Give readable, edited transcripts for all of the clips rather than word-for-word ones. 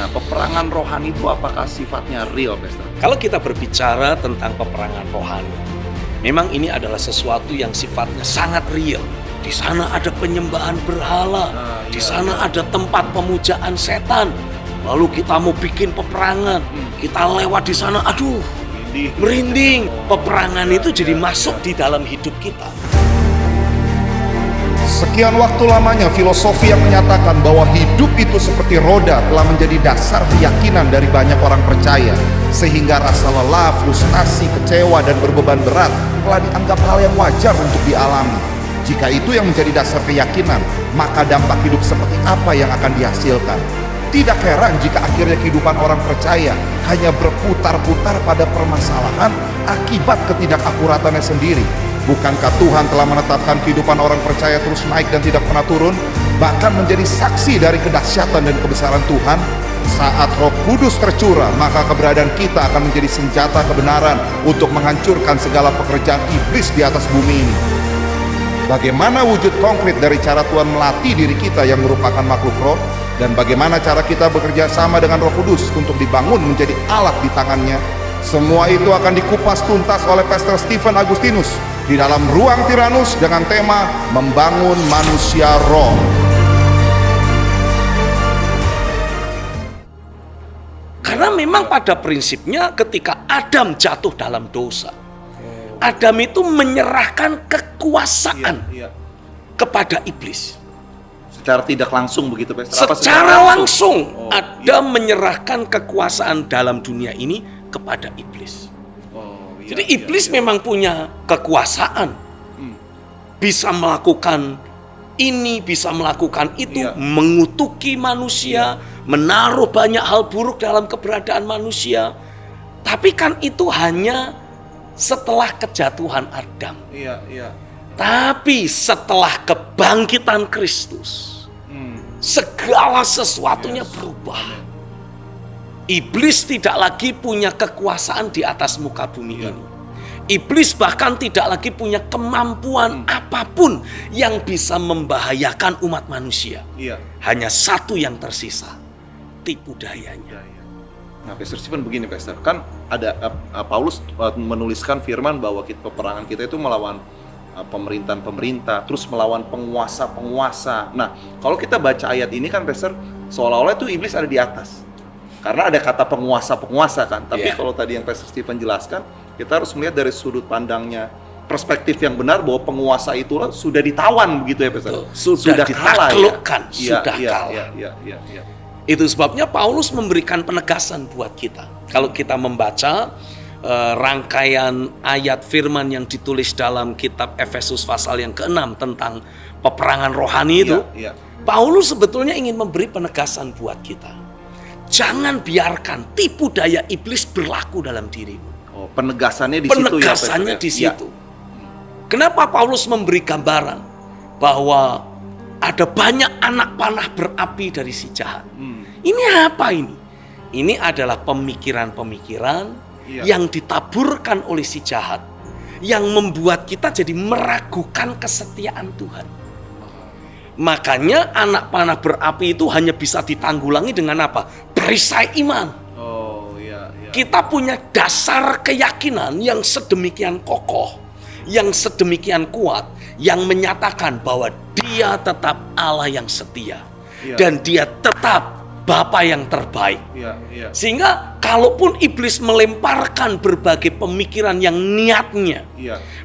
Nah, peperangan rohani itu apakah sifatnya real, Pastor? Kalau kita berbicara tentang peperangan rohani, memang ini adalah sesuatu yang sifatnya sangat real. Di sana ada penyembahan berhala, di sana ada tempat pemujaan setan. Lalu kita mau bikin peperangan, kita lewat di sana, aduh, merinding. Peperangan itu jadi masuk di dalam hidup kita. Sekian waktu lamanya filosofi yang menyatakan bahwa hidup itu seperti roda telah menjadi dasar keyakinan dari banyak orang percaya, sehingga rasa lelah, frustasi, kecewa, dan berbeban berat telah dianggap hal yang wajar untuk dialami. Jika itu yang menjadi dasar keyakinan, maka dampak hidup seperti apa yang akan dihasilkan? Tidak heran jika akhirnya kehidupan orang percaya hanya berputar-putar pada permasalahan akibat ketidakakuratannya sendiri. Bukankah Tuhan telah menetapkan kehidupan orang percaya terus naik dan tidak pernah turun, bahkan menjadi saksi dari kedahsyatan dan kebesaran Tuhan? Saat Roh Kudus tercurah, maka keberadaan kita akan menjadi senjata kebenaran untuk menghancurkan segala pekerjaan iblis di atas bumi ini. Bagaimana wujud konkret dari cara Tuhan melatih diri kita yang merupakan makhluk roh, dan bagaimana cara kita bekerja sama dengan Roh Kudus untuk dibangun menjadi alat di tangannya? Semua itu akan dikupas tuntas oleh Pastor Stephen Agustinus di dalam Ruang Tiranus dengan tema Membangun Manusia Roh. Karena memang pada prinsipnya ketika Adam jatuh dalam dosa, Adam itu menyerahkan kekuasaan kepada iblis. Secara tidak langsung begitu, Pastor? Secara langsung Adam menyerahkan kekuasaan dalam dunia ini kepada iblis. Jadi iblis memang punya kekuasaan, bisa melakukan ini, bisa melakukan itu, mengutuki manusia, menaruh banyak hal buruk dalam keberadaan manusia. Tapi kan itu hanya setelah kejatuhan Adam. Tapi setelah kebangkitan Kristus, segala sesuatunya berubah. Iblis tidak lagi punya kekuasaan di atas muka bumi ini. Iblis bahkan tidak lagi punya kemampuan apapun yang bisa membahayakan umat manusia. Hanya satu yang tersisa, tipu dayanya. Nah, Pastor Stephen begini, Pastor. Kan ada Paulus menuliskan firman bahwa peperangan kita itu melawan pemerintahan-pemerintah, terus melawan penguasa-penguasa. Nah, kalau kita baca ayat ini kan, Pastor, seolah-olah itu iblis ada di atas. Karena ada kata penguasa-penguasa kan. Tapi kalau tadi yang Pastor Stephen jelaskan, kita harus melihat dari sudut pandangnya, perspektif yang benar bahwa penguasa itu sudah ditawan begitu ya, Pastor. Sudah ditaklukkan, sudah kalah. Iya. Itu sebabnya Paulus memberikan penegasan buat kita. Kalau kita membaca rangkaian ayat firman yang ditulis dalam kitab Efesus pasal yang ke-6 tentang peperangan rohani itu, Paulus sebetulnya ingin memberi penegasan buat kita. Jangan biarkan tipu daya iblis berlaku dalam dirimu. Penegasannya di situ ya. Penegasannya di situ. Kenapa Paulus memberi gambaran bahwa ada banyak anak panah berapi dari si jahat? Ini apa ini? Ini adalah pemikiran-pemikiran yang ditaburkan oleh si jahat, yang membuat kita jadi meragukan kesetiaan Tuhan. Makanya anak panah berapi itu hanya bisa ditanggulangi dengan apa? Perisai iman. Kita punya dasar keyakinan yang sedemikian kokoh, yang sedemikian kuat, yang menyatakan bahwa Dia tetap Allah yang setia, dan Dia tetap Bapa yang terbaik. Sehingga kalaupun iblis melemparkan berbagai pemikiran yang niatnya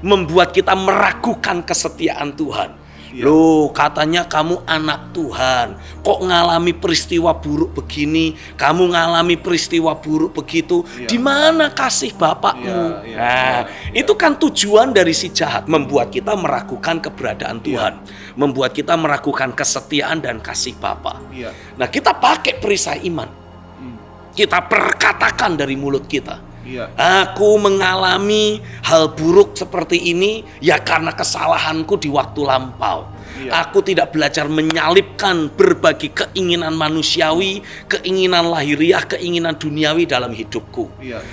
membuat kita meragukan kesetiaan Tuhan. Loh, katanya kamu anak Tuhan, kok ngalami peristiwa buruk begini, kamu ngalami peristiwa buruk begitu, di mana kasih Bapakmu? Itu kan tujuan dari si jahat, membuat kita meragukan keberadaan Tuhan, membuat kita meragukan kesetiaan dan kasih Bapa. Nah, kita pakai perisai iman, kita perkatakan dari mulut kita, aku mengalami hal buruk seperti ini ya karena kesalahanku di waktu lampau. Aku tidak belajar menyalipkan berbagai keinginan manusiawi, keinginan lahiriah, keinginan duniawi dalam hidupku.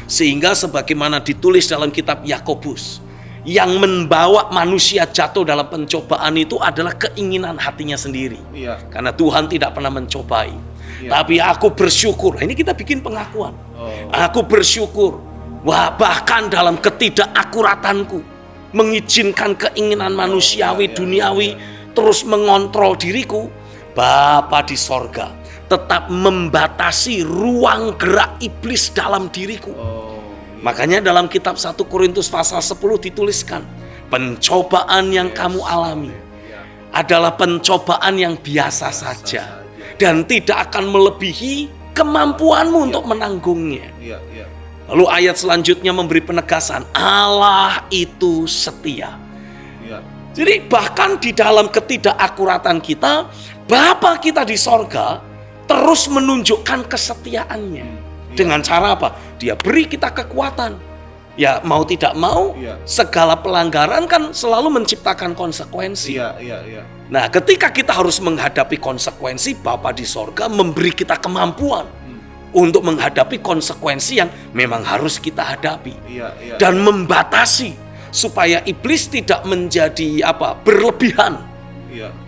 Sehingga sebagaimana ditulis dalam kitab Yakobus, yang membawa manusia jatuh dalam pencobaan itu adalah keinginan hatinya sendiri. Karena Tuhan tidak pernah mencobai. Tapi aku bersyukur. Nah, ini kita bikin pengakuan. Aku bersyukur. Wah, bahkan dalam ketidakakuratanku, mengizinkan keinginan manusiawi, duniawi, terus mengontrol diriku, Bapa di sorga tetap membatasi ruang gerak iblis dalam diriku. Makanya dalam kitab 1 Korintus pasal 10 dituliskan, pencobaan yang kamu alami adalah pencobaan yang biasa saja dan tidak akan melebihi kemampuanmu untuk menanggungnya. Lalu ayat selanjutnya memberi penegasan, Allah itu setia. Jadi bahkan di dalam ketidakakuratan kita, Bapa kita di sorga terus menunjukkan kesetiaannya. Dengan cara apa? Dia beri kita kekuatan. Ya mau tidak mau, segala pelanggaran kan selalu menciptakan konsekuensi. Nah, ketika kita harus menghadapi konsekuensi, Bapa di sorga memberi kita kemampuan untuk menghadapi konsekuensi yang memang harus kita hadapi. Dan membatasi supaya iblis tidak menjadi berlebihan.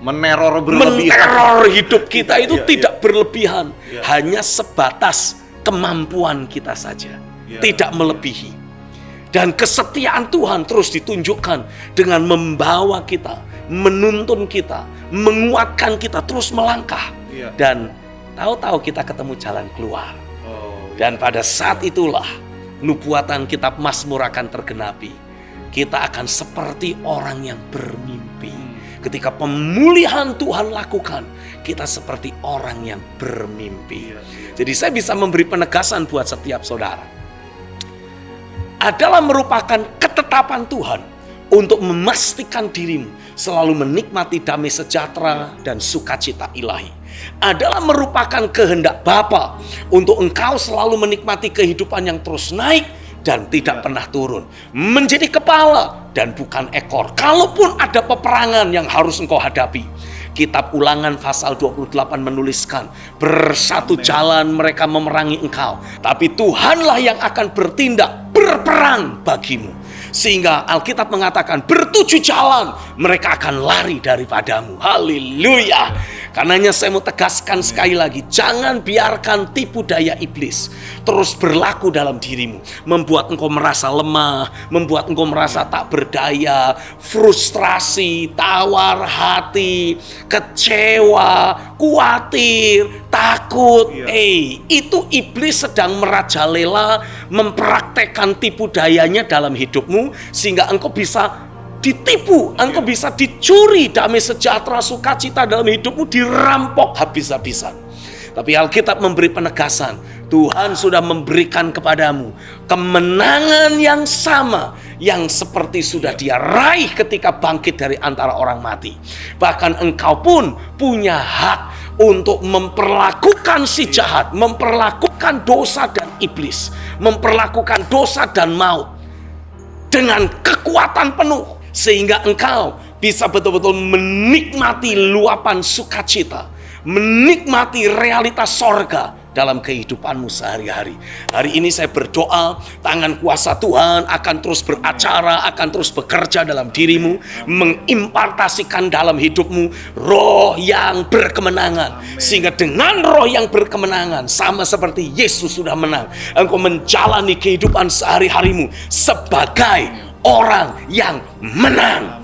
Meneror hidup kita itu tidak berlebihan. Hanya sebatas kemampuan kita saja. Tidak melebihi. Dan kesetiaan Tuhan terus ditunjukkan dengan membawa kita, menuntun kita, menguatkan kita terus melangkah. Dan tahu-tahu kita ketemu jalan keluar. Dan pada saat itulah nubuatan kitab Mazmur akan tergenapi. Kita akan seperti orang yang bermimpi. Ketika pemulihan Tuhan lakukan, kita seperti orang yang bermimpi. Jadi saya bisa memberi penegasan buat setiap saudara. Adalah merupakan ketetapan Tuhan untuk memastikan dirimu selalu menikmati damai sejahtera dan sukacita ilahi. Adalah merupakan kehendak Bapa untuk engkau selalu menikmati kehidupan yang terus naik dan tidak pernah turun. Menjadi kepala dan bukan ekor. Kalaupun ada peperangan yang harus engkau hadapi. Kitab Ulangan pasal 28 menuliskan, bersatu jalan mereka memerangi engkau, tapi Tuhanlah yang akan bertindak berperang bagimu. Sehingga Alkitab mengatakan bertujuh jalan mereka akan lari daripadamu. Haleluya. Karenanya saya mau tegaskan sekali lagi, jangan biarkan tipu daya iblis terus berlaku dalam dirimu, membuat engkau merasa lemah, membuat engkau merasa tak berdaya, frustrasi, tawar hati, kecewa, khawatir, takut. Itu iblis sedang merajalela mempraktekkan tipu dayanya dalam hidupmu sehingga engkau bisa ditipu, engkau bisa dicuri damai sejahtera sukacita dalam hidupmu, dirampok habis-habisan. Tapi Alkitab memberi penegasan, Tuhan sudah memberikan kepadamu kemenangan yang sama yang seperti sudah Dia raih ketika bangkit dari antara orang mati. Bahkan engkau pun punya hak untuk memperlakukan si jahat, memperlakukan dosa dan iblis, memperlakukan dosa dan maut dengan kekuatan penuh. Sehingga engkau bisa betul-betul menikmati luapan sukacita, menikmati realitas sorga dalam kehidupanmu sehari-hari. Hari ini saya berdoa, tangan kuasa Tuhan akan terus beracara, akan terus bekerja dalam dirimu, mengimpartasikan dalam hidupmu roh yang berkemenangan. Sehingga dengan roh yang berkemenangan, sama seperti Yesus sudah menang, engkau menjalani kehidupan sehari-harimu sebagai orang yang menang.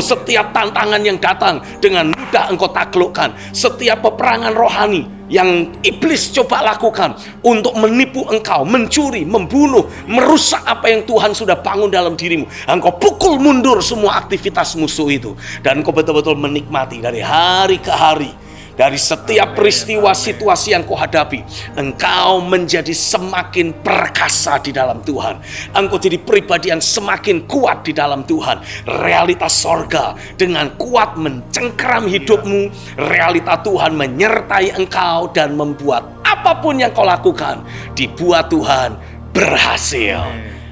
Setiap tantangan yang datang dengan mudah engkau taklukkan. Setiap peperangan rohani yang iblis coba lakukan untuk menipu engkau, mencuri, membunuh, merusak apa yang Tuhan sudah bangun dalam dirimu, engkau pukul mundur semua aktivitas musuh itu. Dan engkau betul-betul menikmati dari hari ke hari. Dari setiap peristiwa situasi yang kau hadapi, engkau menjadi semakin perkasa di dalam Tuhan. Engkau jadi pribadi yang semakin kuat di dalam Tuhan. Realitas sorga dengan kuat mencengkeram hidupmu. Realita Tuhan menyertai engkau dan membuat apapun yang kau lakukan dibuat Tuhan berhasil.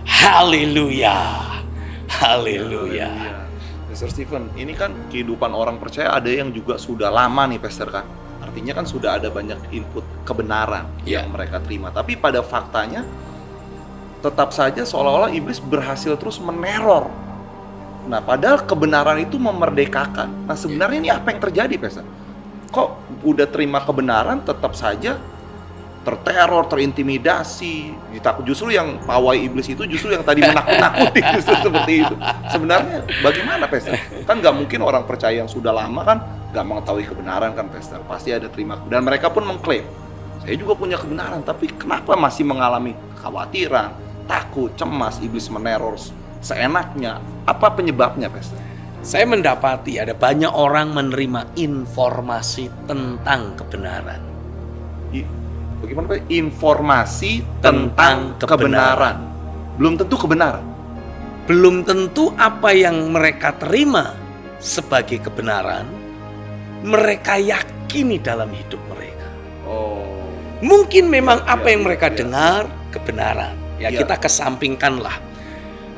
Haleluya. Haleluya. Pastor Stephen, ini kan kehidupan orang percaya ada yang juga sudah lama nih Pastor kan. Artinya kan sudah ada banyak input kebenaran yang mereka terima. Tapi pada faktanya tetap saja seolah-olah iblis berhasil terus meneror. Nah padahal kebenaran itu memerdekakan. Nah sebenarnya ini apa yang terjadi Pastor? kok udah terima kebenaran tetap saja terteror, terintimidasi, ditakut. Justru yang pawai iblis itu justru yang tadi menakut-nakuti, justru seperti itu. Sebenarnya bagaimana, Pastor? Kan nggak mungkin orang percaya yang sudah lama kan nggak mengetahui kebenaran kan, Pastor. Pasti ada terima. Dan mereka pun mengklaim, saya juga punya kebenaran, tapi kenapa masih mengalami kekhawatiran, takut, cemas, iblis meneror seenaknya? Apa penyebabnya, Pastor? Saya mendapati ada banyak orang menerima informasi tentang kebenaran. Bagaimana Pak? Informasi tentang kebenaran. Belum tentu kebenaran. Belum tentu apa yang mereka terima sebagai kebenaran mereka yakini dalam hidup mereka. Oh. Mungkin memang apa yang Iya, mereka iya. dengar kebenaran. Ya, Iya. kita kesampingkanlah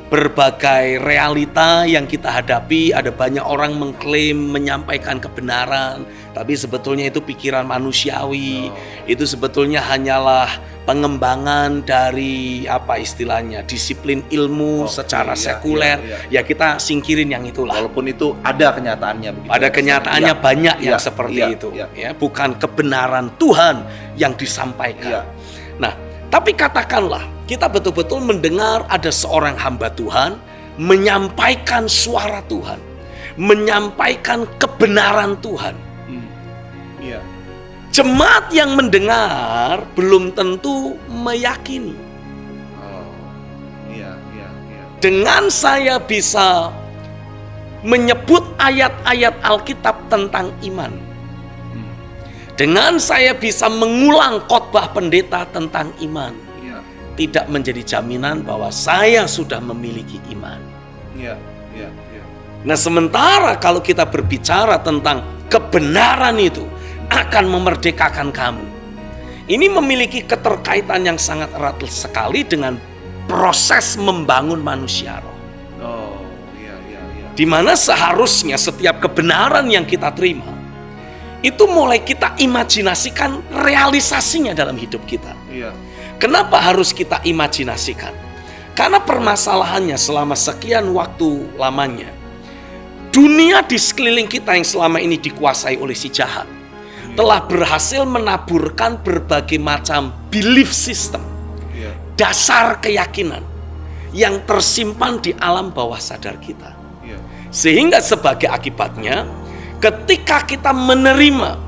berbagai realita yang kita hadapi. Ada banyak orang mengklaim menyampaikan kebenaran, tapi sebetulnya itu pikiran manusiawi. Itu sebetulnya hanyalah pengembangan dari apa istilahnya, disiplin ilmu secara iya, sekuler. iya. Ya kita singkirin yang itulah. Walaupun itu ada kenyataannya begitu. Pada kenyataannya Iya, banyak yang iya, seperti iya, itu, iya. ya, bukan kebenaran Tuhan yang disampaikan. Iya. Nah, tapi katakanlah kita betul-betul mendengar ada seorang hamba Tuhan menyampaikan suara Tuhan, menyampaikan kebenaran Tuhan. Iya. Jemaat yang mendengar belum tentu meyakini. Oh. Iya. Dengan saya bisa menyebut ayat-ayat Alkitab tentang iman. Dengan saya bisa mengulang khotbah pendeta tentang iman. Iya. Tidak menjadi jaminan bahwa saya sudah memiliki iman. Iya. Nah, sementara kalau kita berbicara tentang kebenaran itu akan memerdekakan kamu, ini memiliki keterkaitan yang sangat erat sekali dengan proses membangun manusia roh. Oh, iya. Di mana seharusnya setiap kebenaran yang kita terima itu mulai kita imajinasikan realisasinya dalam hidup kita. Iya. Kenapa harus kita imajinasikan? Karena permasalahannya selama sekian waktu lamanya, dunia di sekeliling kita yang selama ini dikuasai oleh si jahat telah berhasil menaburkan berbagai macam belief system, Iya. dasar keyakinan yang tersimpan di alam bawah sadar kita. Iya. Sehingga sebagai akibatnya, ketika kita menerima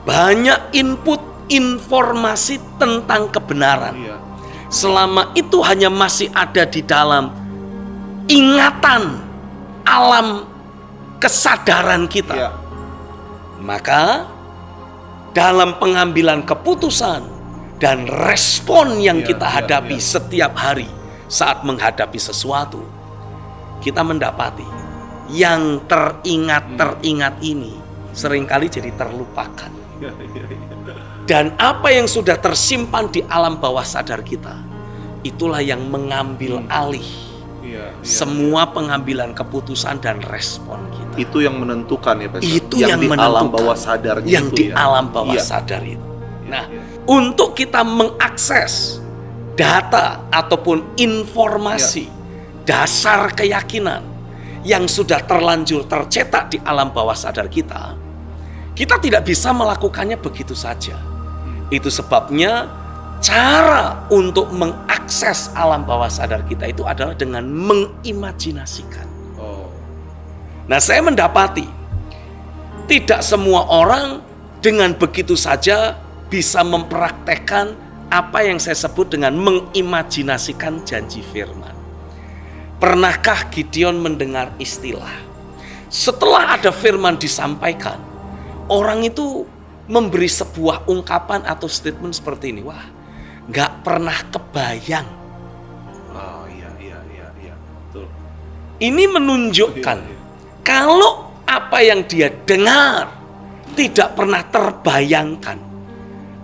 banyak input informasi tentang kebenaran, Iya. selama itu hanya masih ada di dalam ingatan alam kesadaran kita, Iya. maka dalam pengambilan keputusan dan respon yang Iya, kita iya, hadapi iya. setiap hari saat menghadapi sesuatu, kita mendapati yang teringat ini seringkali jadi terlupakan. Iya. Dan apa yang sudah tersimpan di alam bawah sadar kita, itulah yang mengambil alih Iya. semua pengambilan keputusan dan respon kita. Itu yang menentukan ya, Pastor. Itu yang di menentukan. alam bawah sadarnya Yang itu di ya. alam bawah Iya. sadar itu. Nah, Iya. untuk kita mengakses data ataupun informasi dasar keyakinan yang sudah terlanjur tercetak di alam bawah sadar kita tidak bisa melakukannya begitu saja. Itu sebabnya cara untuk mengakses alam bawah sadar kita itu adalah dengan mengimajinasikan. Oh. Nah, saya mendapati tidak semua orang dengan begitu saja bisa mempraktekkan apa yang saya sebut dengan mengimajinasikan janji firman. Pernahkah Gideon mendengar istilah? Setelah ada firman disampaikan, orang itu memberi sebuah ungkapan atau statement seperti ini. Wah, gak pernah kebayang. Oh, iya. Betul. Ini menunjukkan Iya. kalau apa yang dia dengar tidak pernah terbayangkan,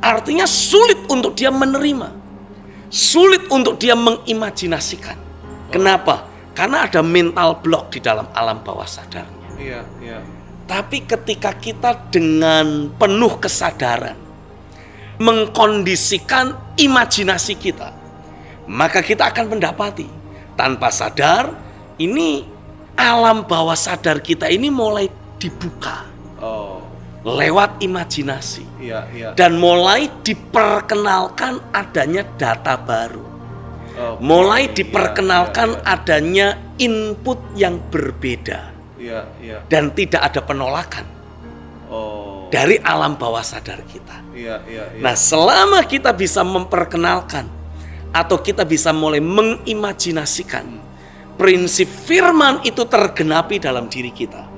artinya sulit untuk dia menerima, sulit untuk dia mengimajinasikan. Kenapa? Karena ada mental block di dalam alam bawah sadarnya. Iya. Tapi ketika kita dengan penuh kesadaran mengkondisikan imajinasi kita, maka kita akan mendapati tanpa sadar ini alam bawah sadar kita ini mulai dibuka. Oh. lewat imajinasi. Iya, iya. Dan mulai diperkenalkan adanya data baru. Mulai diperkenalkan adanya input yang berbeda. Iya, iya. Dan tidak ada penolakan dari alam bawah sadar kita. Iya, iya, iya. Nah, selama kita bisa memperkenalkan atau kita bisa mulai mengimajinasikan prinsip firman itu tergenapi dalam diri kita.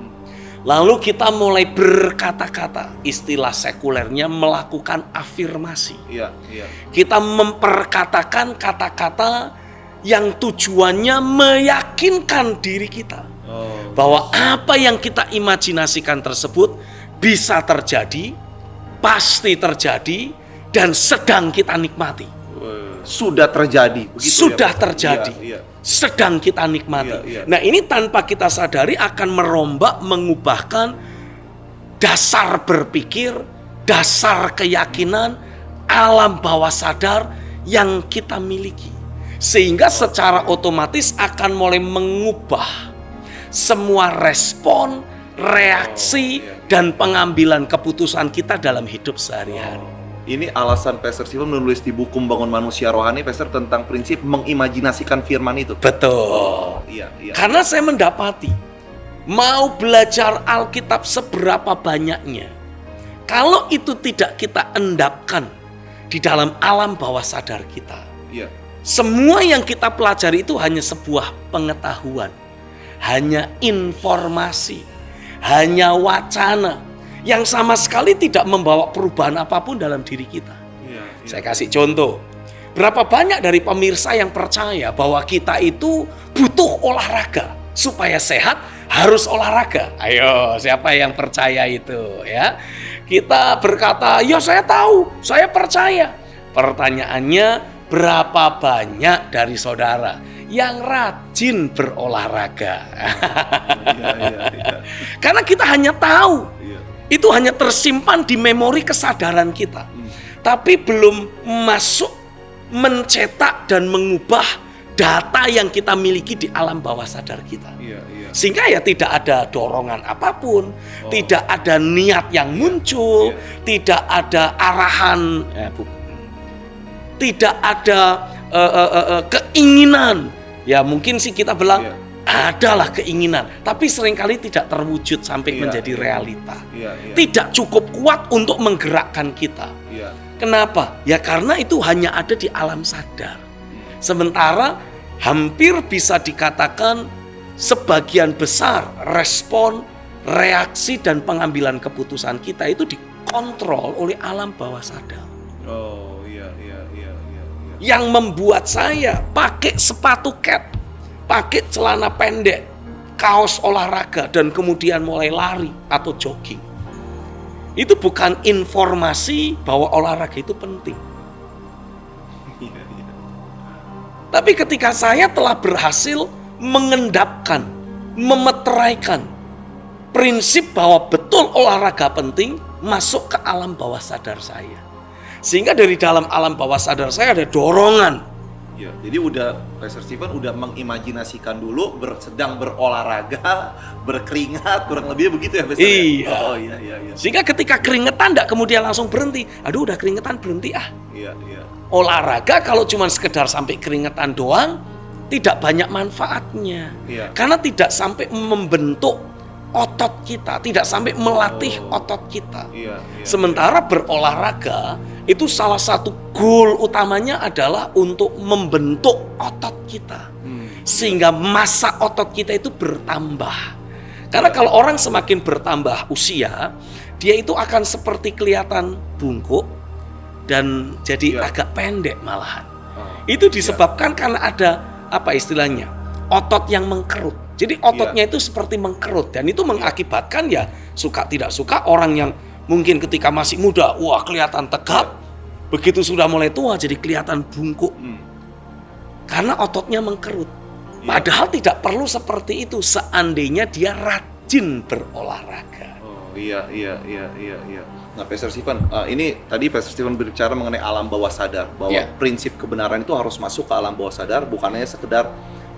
Lalu kita mulai berkata-kata, istilah sekulernya melakukan afirmasi. Iya, iya. Kita memperkatakan kata-kata yang tujuannya meyakinkan diri kita bahwa apa yang kita imajinasikan tersebut bisa terjadi, pasti terjadi, dan sedang kita nikmati. Sudah terjadi. Begitu Sudah ya, terjadi. Iya, iya. Sedang kita nikmati. Iya, iya. Nah, ini tanpa kita sadari akan merombak, mengubahkan dasar berpikir, dasar keyakinan, alam bawah sadar yang kita miliki. Sehingga secara otomatis akan mulai mengubah semua respon, reaksi, dan pengambilan keputusan kita dalam hidup sehari-hari. Ini alasan Pastor Stephen menulis di buku Membangun Manusia Rohani, Pastor, tentang prinsip mengimajinasikan firman itu. Betul. Iya, iya. Karena saya mendapati, mau belajar Alkitab seberapa banyaknya, kalau itu tidak kita endapkan di dalam alam bawah sadar kita, Iya. semua yang kita pelajari itu hanya sebuah pengetahuan, hanya informasi, hanya wacana, yang sama sekali tidak membawa perubahan apapun dalam diri kita. Iya, iya. Saya kasih contoh. Berapa banyak dari pemirsa yang percaya bahwa kita itu butuh olahraga. Supaya sehat harus olahraga. Ayo, siapa yang percaya itu ya? Kita berkata, ya saya tahu, saya percaya. Pertanyaannya, berapa banyak dari saudara yang rajin berolahraga? Iya, iya, iya. Karena kita hanya tahu. Iya. Itu hanya tersimpan di memori kesadaran kita. Tapi belum masuk mencetak dan mengubah data yang kita miliki di alam bawah sadar kita. Iya, iya. Sehingga ya tidak ada dorongan apapun, tidak ada niat yang muncul, tidak ada arahan, tidak ada keinginan. Ya mungkin sih kita bilang adalah keinginan, tapi seringkali tidak terwujud sampai menjadi realita. Tidak cukup kuat untuk menggerakkan kita. Kenapa? Ya karena itu hanya ada di alam sadar. Sementara hampir bisa dikatakan sebagian besar respon, reaksi, dan pengambilan keputusan kita itu dikontrol oleh alam bawah sadar. Oh, iya. Yang membuat saya pakai sepatu cat, pakai celana pendek, kaos olahraga, dan kemudian mulai lari atau jogging. Itu bukan informasi bahwa olahraga itu penting. Tapi ketika saya telah berhasil mengendapkan, memeteraikan prinsip bahwa betul olahraga penting masuk ke alam bawah sadar saya. Sehingga dari dalam alam bawah sadar saya ada dorongan. Ya, jadi Pastor Stephen udah mengimajinasikan dulu sedang berolahraga, berkeringat, kurang lebih begitu ya, Pastor? Iya. Oh, iya. Sehingga ketika keringetan tidak kemudian langsung berhenti. Aduh, udah keringetan berhenti ah. Iya. Olahraga kalau cuma sekedar sampai keringetan doang, tidak banyak manfaatnya. Iya. Karena tidak sampai membentuk otot kita, tidak sampai melatih otot kita. Iya. Sementara berolahraga itu salah satu goal utamanya adalah untuk membentuk otot kita. Sehingga massa otot kita itu bertambah. Karena kalau orang semakin bertambah usia, dia itu akan seperti kelihatan bungkuk dan jadi agak pendek malahan. Itu disebabkan karena ada apa istilahnya? Otot yang mengkerut. Jadi ototnya itu seperti mengkerut dan itu mengakibatkan ya suka tidak suka orang yang mungkin ketika masih muda, wah kelihatan tegap. Begitu sudah mulai tua jadi kelihatan bungkuk. Karena ototnya mengkerut. Padahal tidak perlu seperti itu seandainya dia rajin berolahraga. Oh, iya. Nah, Pastor Stephen, ini tadi Pastor Stephen berbicara mengenai alam bawah sadar, bahwa prinsip kebenaran itu harus masuk ke alam bawah sadar, bukan hanya sekedar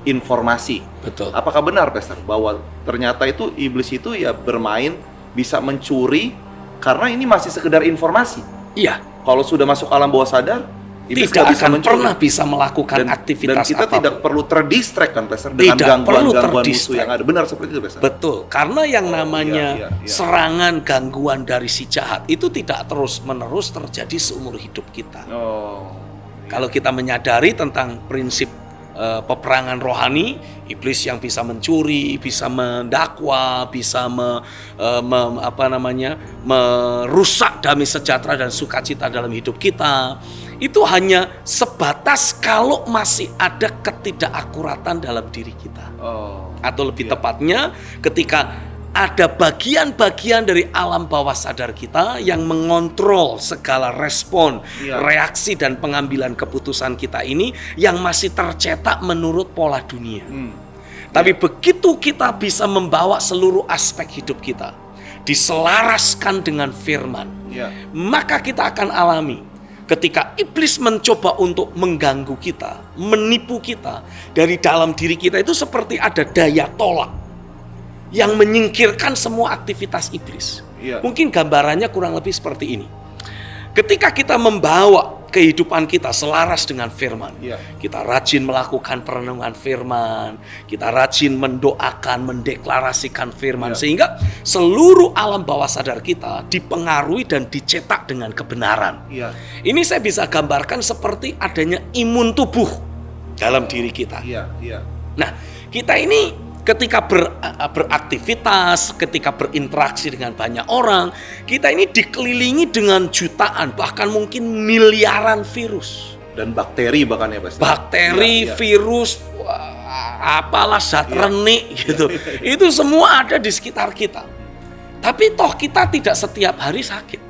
informasi. Betul. Apakah benar, Pastor, bahwa ternyata itu iblis itu ya bermain, bisa mencuri Karena ini masih sekedar informasi. Iya, Kalau sudah masuk alam bawah sadar, iblis nggak tidak bisa akan mencuri. pernah bisa melakukan dan aktivitas kita apapun. tidak perlu terdistract kan Pastor dengan Tidak perlu gangguan-gangguan musuh terdistract. yang ada. Benar seperti itu Pastor. Betul, karena yang Oh, namanya iya. serangan gangguan dari si jahat itu tidak terus-menerus terjadi seumur hidup kita. Oh. Kalau kita menyadari tentang prinsip peperangan rohani, iblis yang bisa mencuri, bisa mendakwa, bisa merusak damai sejahtera dan sukacita dalam hidup kita, itu hanya sebatas kalau masih ada ketidakakuratan dalam diri kita. Oh. Atau lebih Iya. tepatnya ketika ada bagian-bagian dari alam bawah sadar kita yang mengontrol segala respon, Iya. reaksi dan pengambilan keputusan kita ini yang masih tercetak menurut pola dunia. Tapi begitu kita bisa membawa seluruh aspek hidup kita diselaraskan dengan firman, Iya. maka kita akan alami ketika iblis mencoba untuk mengganggu kita, menipu kita, dari dalam diri kita itu seperti ada daya tolak yang menyingkirkan semua aktivitas iblis. Iya. Mungkin gambarannya kurang lebih seperti ini. Ketika kita membawa kehidupan kita selaras dengan firman, Iya. kita rajin melakukan perenungan firman, kita rajin mendoakan, mendeklarasikan firman, Iya. sehingga seluruh alam bawah sadar kita dipengaruhi dan dicetak dengan kebenaran. Iya. Ini saya bisa gambarkan seperti adanya imun tubuh dalam diri kita. Iya. Iya. Nah, kita ini ketika beraktivitas, ketika berinteraksi dengan banyak orang, kita ini dikelilingi dengan jutaan, bahkan mungkin miliaran virus. Dan bakteri bahkan ya Pastor. Bakteri, Iya, iya. virus, apalah zat Iya. renik gitu. Itu semua ada di sekitar kita. Tapi toh kita tidak setiap hari sakit.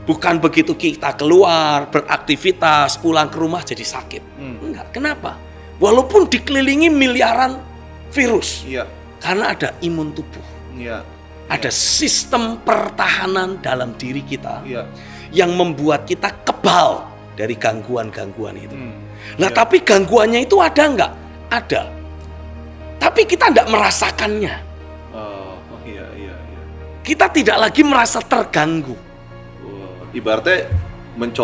Bukan begitu kita keluar, beraktivitas, pulang ke rumah jadi sakit. Enggak, kenapa? Walaupun dikelilingi miliaran virus, Iya. karena ada imun tubuh, Iya. ada sistem pertahanan dalam diri kita Iya. yang membuat kita kebal dari gangguan-gangguan itu. Lah, Iya. tapi gangguannya itu ada nggak? Ada. Tapi kita nggak merasakannya. Oh, iya. Kita tidak lagi merasa terganggu. Ibaratnya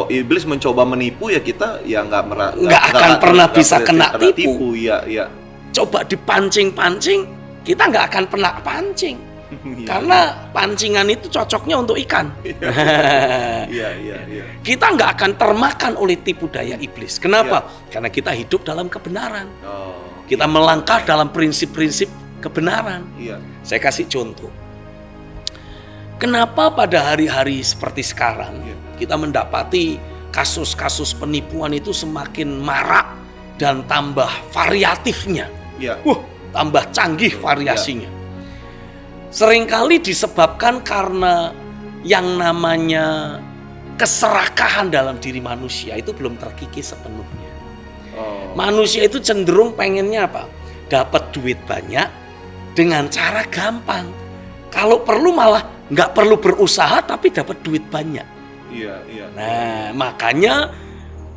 iblis mencoba menipu ya kita ya Nggak akan pernah bisa kena tipu. Iya. Coba dipancing-pancing, kita nggak akan pernah pancing. Iya. Karena pancingan itu cocoknya untuk ikan. Iya. Kita nggak akan termakan oleh tipu daya iblis. Kenapa? Karena kita hidup dalam kebenaran. Oh. Kita melangkah dalam prinsip-prinsip kebenaran. Iya. Saya kasih contoh. Kenapa pada hari-hari seperti sekarang Iya. kita mendapati kasus-kasus penipuan itu semakin marak dan tambah variatifnya. Iya. Tambah canggih variasinya. Seringkali disebabkan karena yang namanya keserakahan dalam diri manusia itu belum terkikis sepenuhnya. Oh. Manusia itu cenderung pengennya apa? Dapat duit banyak dengan cara gampang. Kalau perlu malah nggak perlu berusaha tapi dapat duit banyak. Iya. Nah, makanya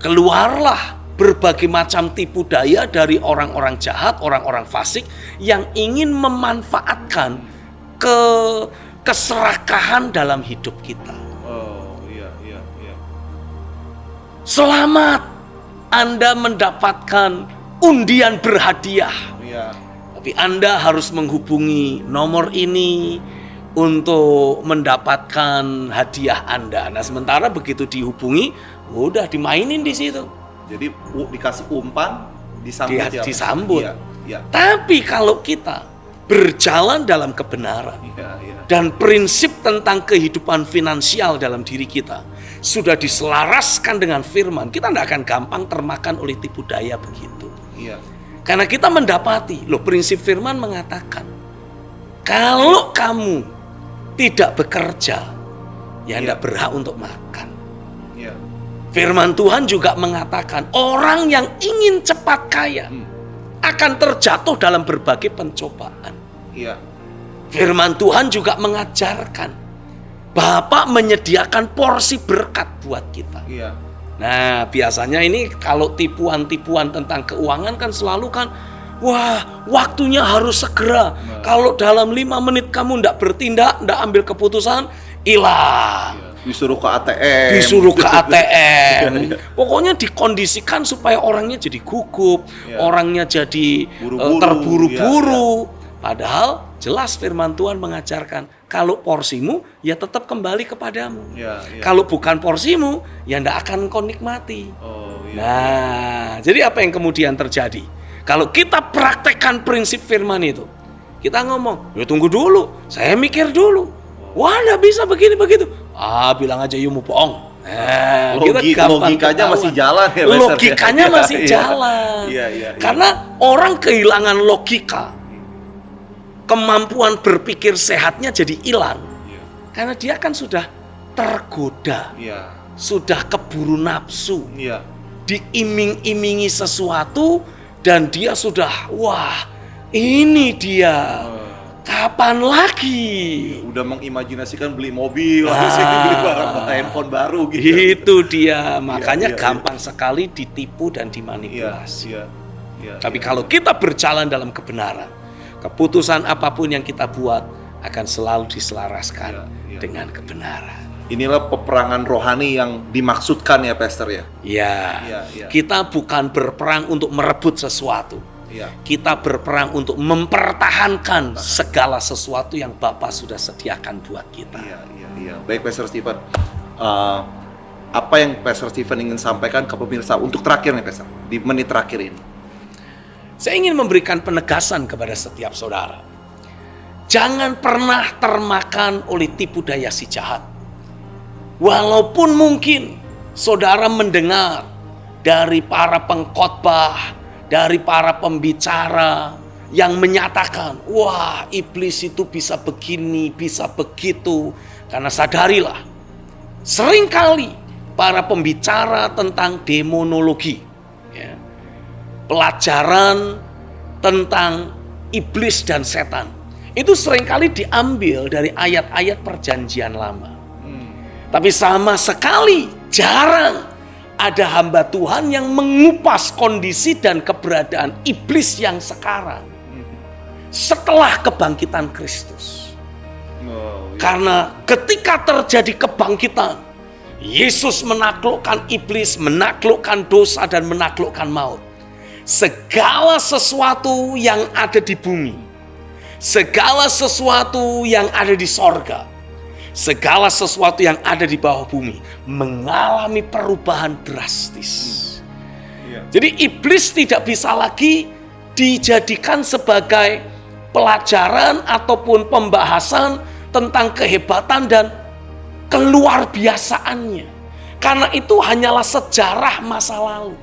keluarlah berbagai macam tipu daya dari orang-orang jahat, orang-orang fasik yang ingin memanfaatkan keserakahan dalam hidup kita. Oh, iya. Selamat, Anda mendapatkan undian berhadiah. Iya. Tapi Anda harus menghubungi nomor ini untuk mendapatkan hadiah Anda. Nah, sementara begitu dihubungi, udah dimainin di situ. Jadi dikasih umpan, disambut ya. Disambut. Iya. Tapi kalau kita berjalan dalam kebenaran Iya. dan prinsip tentang kehidupan finansial dalam diri kita sudah diselaraskan dengan firman, kita tidak akan gampang termakan oleh tipu daya begitu. Iya. Karena kita mendapati, prinsip firman mengatakan, kalau kamu tidak bekerja, ya tidak berhak untuk makan. Iya. Firman Tuhan juga mengatakan, orang yang ingin cepat kaya akan terjatuh dalam berbagai pencobaan. Iya. Firman Tuhan juga mengajarkan, Bapak menyediakan porsi berkat buat kita. Iya. Nah, biasanya ini kalau tipuan-tipuan tentang keuangan kan selalu kan, wah, waktunya harus segera. Kalau dalam 5 menit kamu tidak bertindak, tidak ambil keputusan, hilang. Disuruh ke ATM. Disuruh ke ATM. Pokoknya dikondisikan supaya orangnya jadi gugup, orangnya jadi terburu-buru. Padahal jelas firman Tuhan mengajarkan, kalau porsimu ya tetap kembali kepadamu. Kalau bukan porsimu ya ndak akan kau nikmati. Nah, jadi apa yang kemudian terjadi? Kalau kita praktekkan prinsip firman itu, kita ngomong, ya tunggu dulu, saya mikir dulu. Wah, nggak bisa begini begitu. Bilang aja you mau bohong. Logikanya masih jalan ya, logikanya masih jalan. Karena orang kehilangan logika, kemampuan berpikir sehatnya jadi hilang. Karena dia kan sudah tergoda, sudah keburu nafsu, diiming-imingi sesuatu, dan dia sudah, wah ini dia. Kapan lagi? Udah mengimajinasikan beli mobil, beli barang handphone baru gitu. Itu dia, makanya gampang sekali ditipu dan dimanipulasi. Tapi kalau kita berjalan dalam kebenaran, keputusan apapun yang kita buat akan selalu diselaraskan dengan kebenaran. Inilah peperangan rohani yang dimaksudkan ya, Pastor ya. Kita bukan berperang untuk merebut sesuatu. Kita berperang untuk mempertahankan segala sesuatu yang Bapa sudah sediakan buat kita. Baik, Pastor Stephen. Apa yang Pastor Stephen ingin sampaikan ke pemirsa untuk terakhir nih, Pastor, di menit terakhir ini? Saya ingin memberikan penegasan kepada setiap saudara. Jangan pernah termakan oleh tipu daya si jahat. Walaupun mungkin saudara mendengar dari para pengkhotbah, dari para pembicara yang menyatakan, wah iblis itu bisa begini, bisa begitu. Karena sadarilah, seringkali para pembicara tentang demonologi, pelajaran tentang iblis dan setan, itu seringkali diambil dari ayat-ayat perjanjian lama. Tapi sama sekali jarang ada hamba Tuhan yang mengupas kondisi dan keberadaan iblis yang sekarang setelah kebangkitan Kristus. Karena ketika terjadi kebangkitan, Yesus menaklukkan iblis, menaklukkan dosa, dan menaklukkan maut. Segala sesuatu yang ada di bumi, segala sesuatu yang ada di sorga, segala sesuatu yang ada di bawah bumi mengalami perubahan drastis. Jadi iblis tidak bisa lagi dijadikan sebagai pelajaran ataupun pembahasan tentang kehebatan dan keluar biasaannya. Karena itu hanyalah sejarah masa lalu.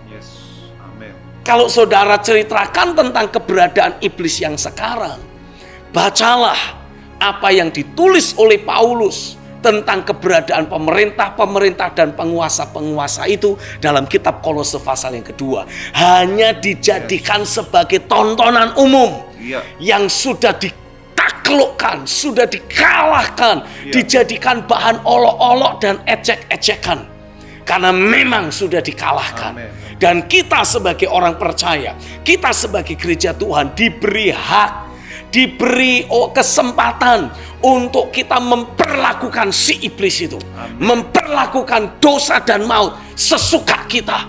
Kalau saudara ceritakan tentang keberadaan iblis yang sekarang, bacalah apa yang ditulis oleh Paulus tentang keberadaan pemerintah-pemerintah dan penguasa-penguasa itu dalam kitab Kolose pasal yang kedua. Hanya dijadikan sebagai tontonan umum yang sudah ditaklukkan, sudah dikalahkan, dijadikan bahan olok-olok dan ecek-ecekan. Karena memang sudah dikalahkan. Dan kita sebagai orang percaya, kita sebagai gereja Tuhan diberi hak, diberi kesempatan untuk kita memperlakukan si iblis itu. Memperlakukan dosa dan maut sesuka kita.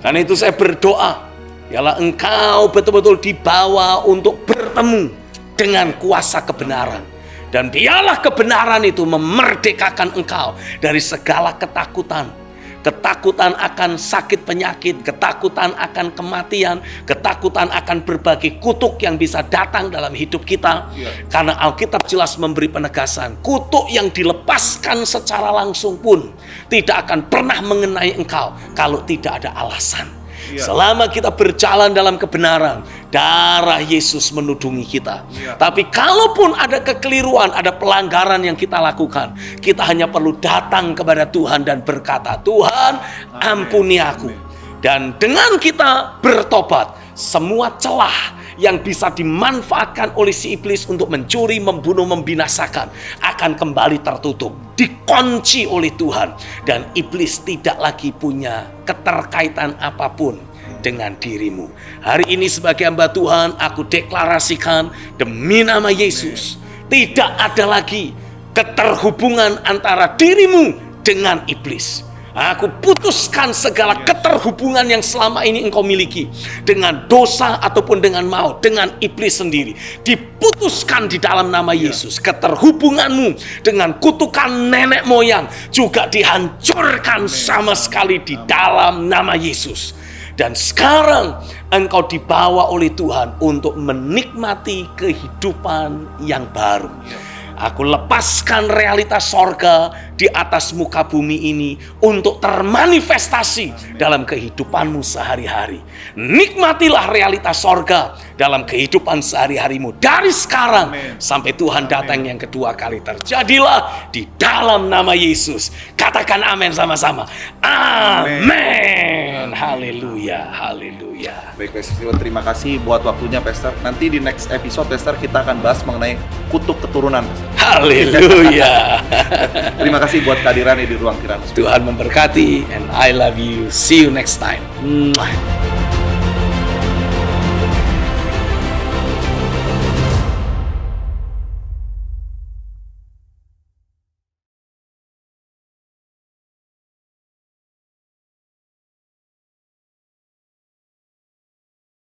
Karena itu saya berdoa, ialah engkau betul-betul dibawa untuk bertemu dengan kuasa kebenaran. Dan biarlah kebenaran itu memerdekakan engkau dari segala ketakutan. Ketakutan akan sakit penyakit, ketakutan akan kematian, ketakutan akan berbagai kutuk yang bisa datang dalam hidup kita. Karena Alkitab jelas memberi penegasan, kutuk yang dilepaskan secara langsung pun tidak akan pernah mengenai engkau kalau tidak ada alasan. Selama kita berjalan dalam kebenaran, darah Yesus menudungi kita. Tapi kalaupun ada kekeliruan, ada pelanggaran yang kita lakukan, kita hanya perlu datang kepada Tuhan dan berkata, Tuhan ampuni aku. Dan dengan kita bertobat, semua celah yang bisa dimanfaatkan oleh si iblis untuk mencuri, membunuh, membinasakan akan kembali tertutup, dikunci oleh Tuhan, dan iblis tidak lagi punya keterkaitan apapun dengan dirimu. Hari ini sebagai hamba Tuhan, aku deklarasikan demi nama Yesus, tidak ada lagi keterhubungan antara dirimu dengan iblis. Aku putuskan segala keterhubungan yang selama ini engkau miliki dengan dosa ataupun dengan maut, dengan iblis sendiri. Diputuskan di dalam nama Yesus. Keterhubunganmu dengan kutukan nenek moyang juga dihancurkan sama sekali di dalam nama Yesus. Dan sekarang engkau dibawa oleh Tuhan untuk menikmati kehidupan yang baru. Aku lepaskan realitas sorga di atas muka bumi ini untuk termanifestasi dalam kehidupanmu sehari-hari. Nikmatilah realitas sorga dalam kehidupan sehari-harimu dari sekarang sampai Tuhan datang yang kedua kali. Terjadilah di dalam nama Yesus. Katakan amin sama-sama. Amin. Haleluya, haleluya. Baik, Pastor Steven, terima kasih buat waktunya, Pastor. Nanti di next episode, Pastor, kita akan bahas mengenai kutuk keturunan. Haleluya. Terima kasih buat kehadirannya di Ruang Kirana. Tuhan memberkati, and I love you. See you next time. Mwah.